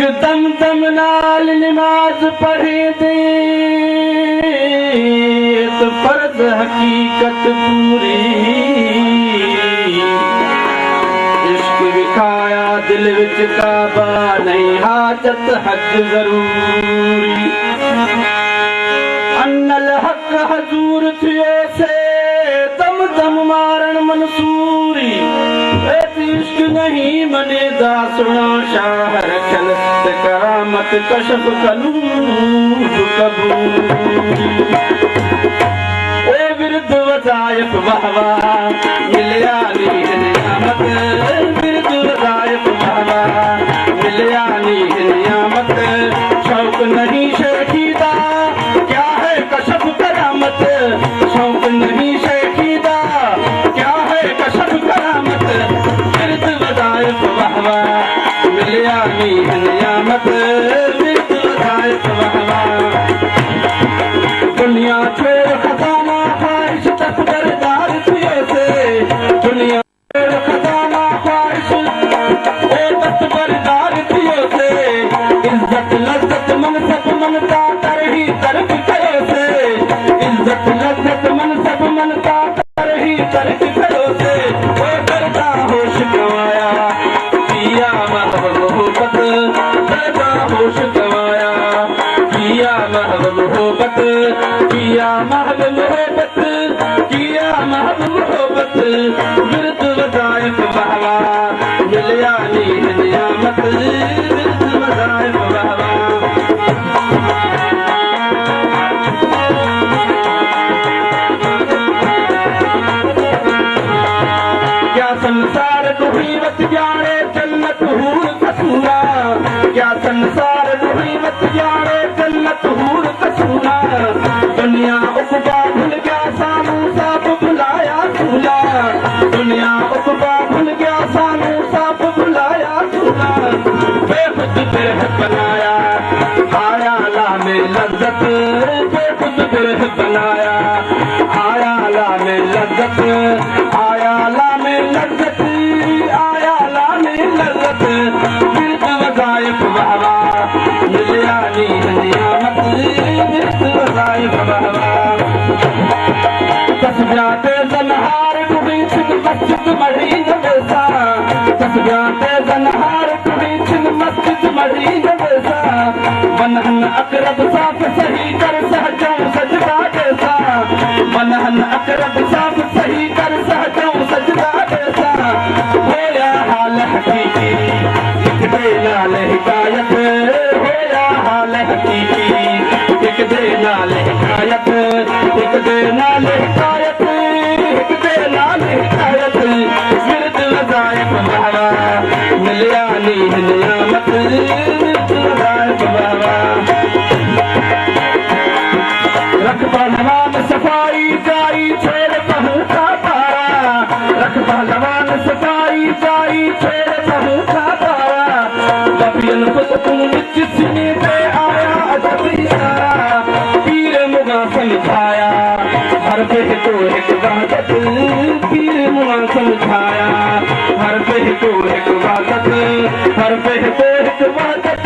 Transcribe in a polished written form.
दम दम नाल नमाज पढ़े दे तो फर्ज हकीकत पूरी। इश्क विखाया दिल विच काबा नहीं हाजत हज जरूरी। अन्नल हक हजूर थियो से दम दम मारण मंसूरी। इश्क नहीं मने दा सुना शाहर खल करामत कशफ कलूब कबूरी। ए विरद वज़ाइफ वाहवा मिलिया नी नियामत। विरद वज़ाइफ वाहवा मिलिया नी नियामत। शौक नहीं शेखीदा क्या है कशफ करामत। शौक नहीं शेखीदा क्या है कशफ करामत। विरद वज़ाइफ वाहवा मिलिया नी नियामत। विरद वज़ाइफ वाहवा दुनिया छोड़ खजाना ख्वाहिश तक दरदार थियो से। दुनिया छोड़ खजाना ख्वाहिश तक दरदार थियो से। इज्जत लज्जत मनसब मनता तरही तरक कयो से। इज्जत लज्जत मनसब मनता तरही तरक कयो से। वो करता होश गवाया किया महब मोहब्बत। करता होश गवाया किया महब मोहब्बत। किया महब मोहब्बत किया महब मोहब्बत। विरद वज़ाइफ वाहवा मिलिया नी नियामत। विरद वज़ाइफ वाहवा क्या संसार दुहीवत जाने जन्नत हूर कसूरा। क्या संसार दुहीवत जाने जन्नत हूर कसूरा। दुनिया उकबा भूल गया सानू साफ भुलाया झूला। दुनिया उकबा भूल गया सानू साफ भुलाया झूला। बेखुद बिरह बनाया आया ला में लज्जत। बेखुद बिरह बनाया आया ला में लज्जत। आया ला में लज्जत आया ला में लज्जत। विरद वज़ाइफ वाहवा मिलिया नी नियामत। विरद वज़ाइफ वाहवा तस्बीहाते ज़नहार कुड़ी छिन मस्जिद मढ़ी नवेसा। तस्बीहाते ज़नहार कुड़ी छिन मस्जिद मढ़ी नवेसा। बनहन अकरब साफ सही कर सहजाऊं सजदा जैसा। बनहन अकरब साफ सही कर सहजाऊं सजदा जैसा। होया हाल हकीकी एक दे नाल हिकायत। होया हाल हकीकी एक दे नाल हिकायत। एक दे नाल हिकायत एक दे नाल हिकायत। विरद वज़ाइफ वाहवा मिलिया नी नियामत। विरद वज़ाइफ वाहवा रख पहलवान सफाई जाई छोड़ बहू का पारा। रख पहलवान सफाई जाई छोड़ बहू का पारा। बबियन खुद तुम निच सीने पे आया अजब इशारा। पीर मुगा समझाया हर पे तो एक वादत। पीर मुगा समझाया हर पे तो एक वादत। हर पे तो एक वादत।